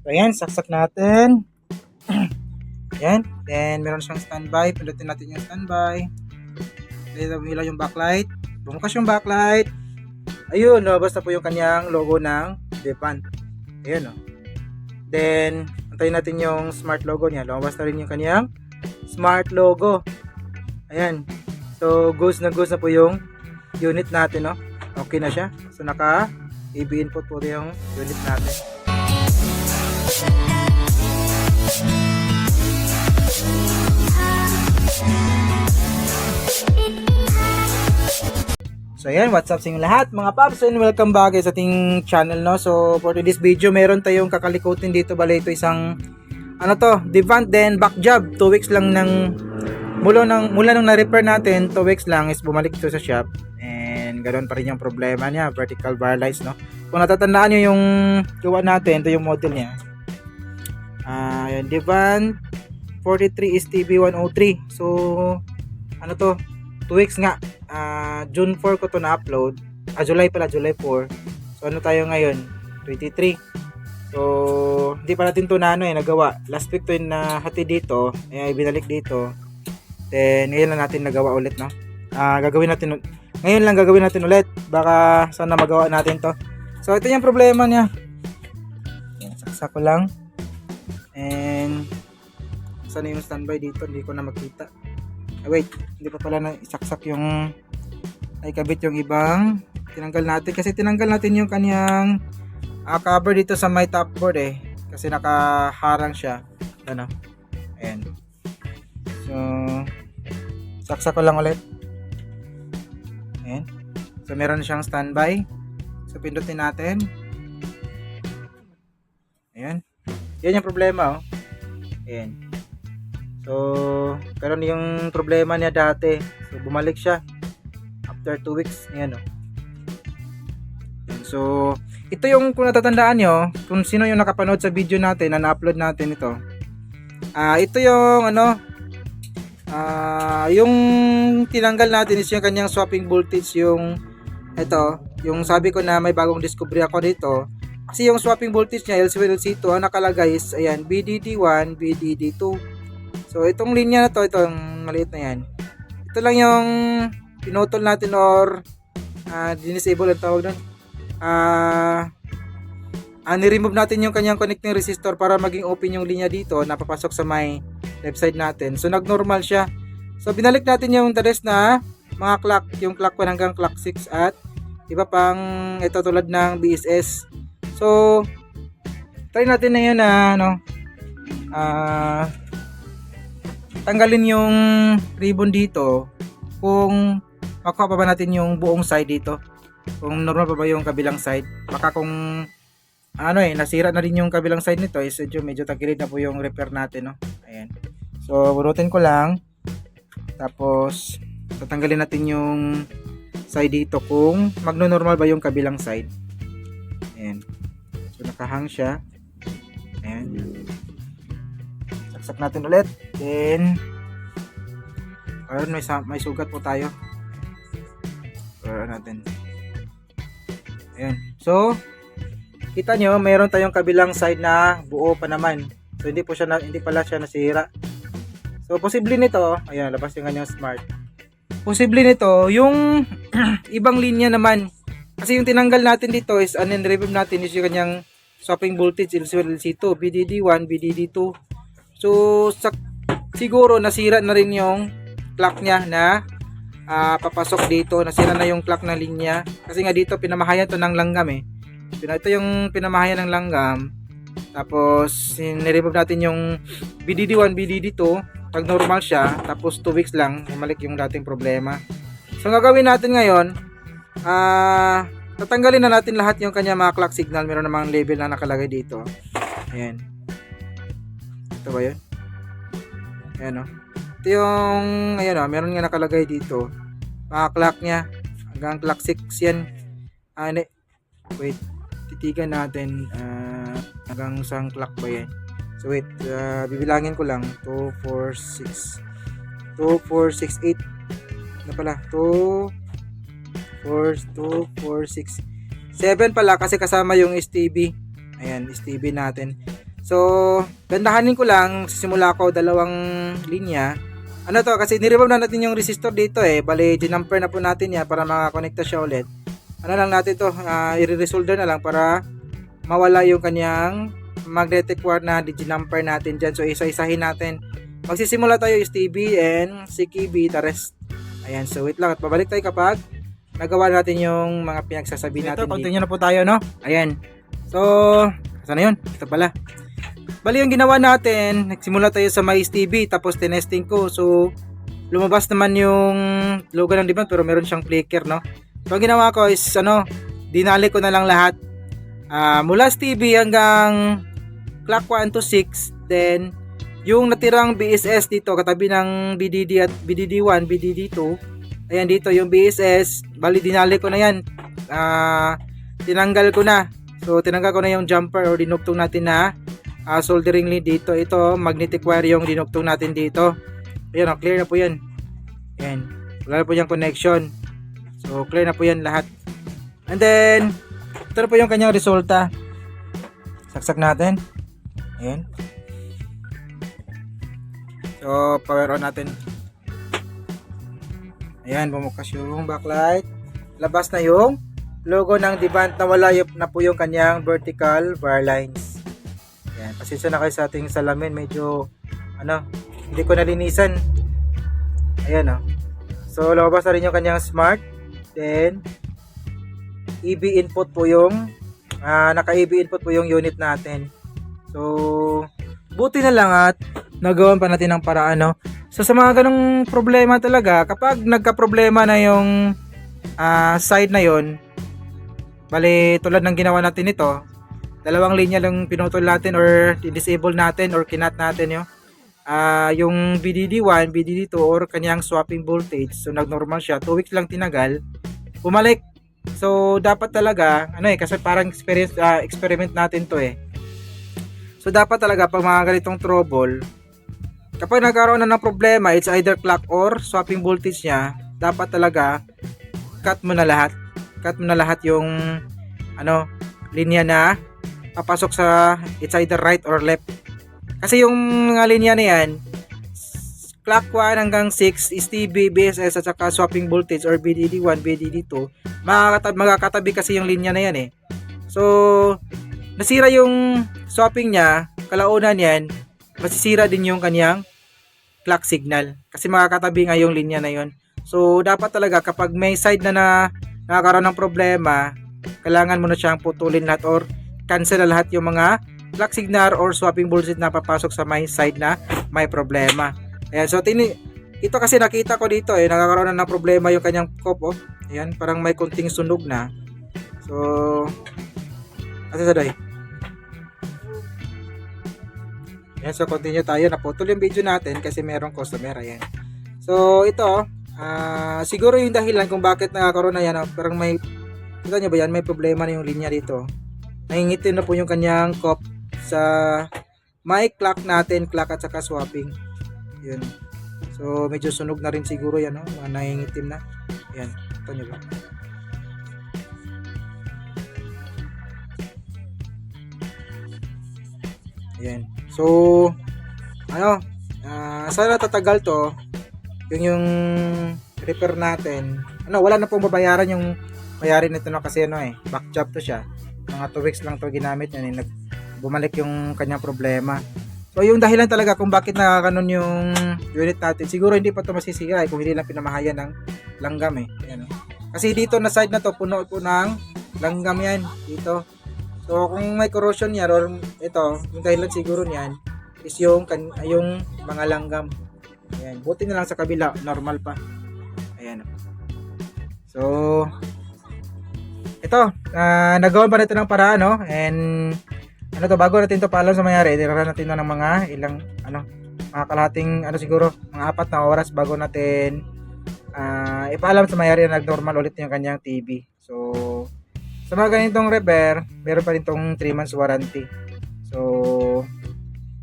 So ayan, saksak natin. Ayan. Then meron siyang standby. Pindutin natin yung standby. Then ilaw yung backlight. Bumukas yung backlight. Ayun, lumabas na po yung kanyang logo ng Devant. Ayun, oh. Then antayin natin yung smart logo niya. Lumabas na rin yung kanyang smart logo. Ayan. So goes na po yung unit natin, no? Okay na siya. So naka AV input po yung unit natin. So ayan, what's up sa inyo lahat mga paps, and welcome back sa ating channel, no. So for this video, meron tayong kakalikutin dito. Bale, ito isang Devant then back job. 2 weeks lang mula nung na-repair natin, 2 weeks lang is bumalik ito sa shop. And ganoon pa rin yung problema niya, vertical bar lights, no. Kung natatandaan niyo yung gawa natin, ito yung model niya. Ayan, Devant 43 STB 103. So 2 weeks nga. June 4 ko to na-upload. July 4. So ano tayo ngayon? 23. So hindi pa natin to nagawa. Last week to yung nahati dito, binalik dito. Then ngayon lang natin nagawa ulit, no. Gagawin natin ulit. Baka sana magawa natin to. So ito yung problema niya. Saksak ko lang. And sana yung standby dito, hindi ko na makita. Wait, hindi pa pala na isaksak yung ikabit yung ibang. Tinanggal natin kasi tinanggal natin yung kaniyang cover dito sa my top board kasi nakaharang siya. Ano? Ayan. So saksak ko lang ulit. Ayan. So meron siyang standby. So pindutin natin. Ayan. Yan yung problema, oh. Ayan. So, pero yung problema niya dati, so bumalik siya after 2 weeks. Ayan, oh. So, ito yung kung natatandaan nyo, kung sino yung nakapanood sa video natin na na-upload natin ito. Ito yung yung tinanggal natin is yung kanyang swapping voltage, yung yung sabi ko na may bagong discovery ako dito. Kasi yung swapping voltage niya LC1 LC2 ang nakalagay is ayan, BDD1, BDD2. So itong linya na to, itong maliit na yan, ito lang yung pinutol natin or dinisable ang tawag doon. Ni-remove natin yung kanyang connecting resistor para maging open yung linya dito na papasok sa may left side natin. So nag-normal siya. So binalik natin yung the rest na mga clock, yung clock 1 hanggang clock 6 at iba pang ito tulad ng BSS. So try natin na yun na tanggalin yung ribbon dito kung makuha pa ba natin yung buong side dito, kung normal pa ba yung kabilang side. Baka kung nasira na rin yung kabilang side nito is medyo tagilid na po yung repair natin, no. Ayan. So bunutin ko lang, tapos tatanggalin natin yung side dito kung magno-normal ba yung kabilang side. Ayan. So nakahang siya. Ayan. Saksak natin ulit. Then ayun, may sugat po tayo. Natin. Ayan. So kita nyo, mayroon tayong kabilang side na buo pa naman. So hindi pala siya nasira. So posible nito, ayan, labas yung kanyang smart. Posible nito yung ibang linya naman. Kasi yung tinanggal natin dito is remove natin is yung kanyang swapping voltage LC1 LC2, BDD1, BDD2. So siguro nasira na rin yung clock niya na papasok dito. Nasira na yung clock na linya kasi nga dito pinamahayan to ng langgam Ito yung pinamahayan ng langgam. Tapos ni-remove natin yung BDD1, BDD2 pag normal siya, tapos 2 weeks lang bumalik yung dating problema. So ang gagawin natin ngayon, tatanggalin na natin lahat yung kanya mga clock signal. Meron namang label na nakalagay dito. Ayan. Ito ba yun? Ayan, oh. Ito yung meron nga nakalagay dito mga clock niya hanggang clock 6 yan. Wait, titigan natin hanggang saan clock ba yan. So wait, bibilangin ko lang. 2, 4, 6 2, 4, 6, 8 na pala. 2, 4, 6 7 pala kasi kasama yung STB. Ayan, STB natin. So, gandahanin ko lang, sisimula ko dalawang linya. Ano to, kasi niremove na natin yung resistor dito bali, ginamper na po natin yan para makakonekta siya ulit. Ano lang natin to, i-resolder na lang para mawala yung kanyang magnetic wire na ginamper natin dyan. So, isa-isahin natin. Magsisimula tayo STB and CKB, the rest. Ayan, so wait lang at babalik tayo kapag nagawa natin yung mga pinagsasabi natin. Ito, continue na po tayo, no? Ayan. So, saan na yun? Ito pala. Bali yung ginawa natin, nagsimula tayo sa my STB tapos tinesting ko. So, lumabas naman yung logo ng demand pero meron siyang flicker, no? So, ang ginawa ko is, dinali ko na lang lahat. Mula STB hanggang clock 1 to 6. Then, yung natirang BSS dito, katabi ng BDD at BDD1, BDD2. Ayan dito, yung BSS, bali dinali ko na yan. Tinanggal ko na. So, tinanggal ko na yung jumper or dinugtong natin na soldering lead dito. Ito, magnetic wire yung dinugtong natin dito. Ayan, clear na po yan. Ayan, wala na po yung connection. So, clear na po yan lahat. And then, ito na po yung kanyang resulta. Saksak natin. Ayan. So, power on natin. Ayan, bumukas yung backlight. Labas na yung logo ng Devant na wala na po yung kanyang vertical bar lines. Ayan, pasensya na kayo sa ating salamin. Medyo, hindi ko nalinisan. Ayan, So, labas na rin yung kanyang smart. Then, EB input po yung, naka-EB input po yung unit natin. So, buti na lang at nagawan pa natin ng paraan, no? So, sa mga ganong problema talaga, kapag nagka-problema na yung side na yon, bali, tulad ng ginawa natin ito, dalawang linya lang pinutol natin or disable natin or kinat natin yung BDD1, BDD2 or kanyang swapping voltage. So, nag-normal siya. 2 weeks lang tinagal. Bumalik. So, dapat talaga, kasi parang experiment natin to So, dapat talaga pag mga ganitong trouble, kapag nagkaroon na ng problema, it's either clock or swapping voltage niya, dapat talaga cut mo na lahat. Cut mo na lahat yung linya na papasok sa it's either right or left. Kasi yung mga linya na yan, clock 1 hanggang 6 is TB, BSS at saka swapping voltage or BDD1, BDD2, magkakatabi kasi yung linya na yan So, nasira yung swapping niya, kalaunan yan, masisira din yung kanyang clock signal. Kasi makakatabi nga yung linya na yon. So, dapat talaga kapag may side na nakakaroon ng problema, kailangan mo na siyang putulin lahat or cancel na lahat yung mga clock signal or swapping voltage na papasok sa may side na may problema. Ayan, so ito kasi nakita ko dito nakakaroon na ng problema yung kanyang cope. Ayan, parang may kunting sunog na. So, saday. Ayan, so continue tayo. Naputol yung video natin kasi merong customer. Ayan. So, ito, siguro yung dahilan kung bakit nakakaroon na yan, parang kita nyo ba yan, may problema na yung linya dito. Nangingitim na po yung kanyang cup sa may clock natin, clock at saka swapping. Yun. So, medyo sunog na rin siguro yan, mga nangingitim na. Ayan, kita nyo ba? Ayan. So, sana tatagal to. Yung repair natin. Wala na pong babayaran yung mayari nito kasi back job to siya. Mga 2 weeks lang to ginamit yan. Bumalik yung kanyang problema. So, yung dahilan talaga kung bakit nakakanon yung unit natin, siguro hindi pa to masisira kung hindi lang pinamahayan ng langgam Ayan, Kasi dito na side na to, puno po ng langgam yan. Dito. So, kung may corrosion yan, or ito, yung dahilan siguro niyan, is yung mga langgam. Ayan. Buti na lang sa kabila, normal pa. Ayan. So, ito, nagawa pa natin ng paraan, and, bago natin to paalam sa mayari, nirara natin ng mga ilang, mga kalahating, siguro, mga 4 na oras bago natin, ipaalam sa mayari na nag-normal ulit yung kanyang TV. So, sa mga ganitong repair, meron pa rin tong 3 months warranty. So,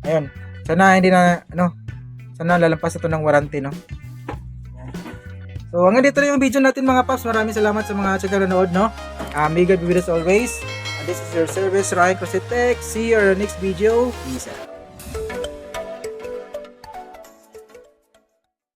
ayun. Sana hindi na, sana lalampas ito ng warranty, So, hanggang dito na yung video natin mga paps. Maraming salamat sa mga nanood, May God be with us always. And this is your service, Ryan Crositec. See you on our next video. Peace out.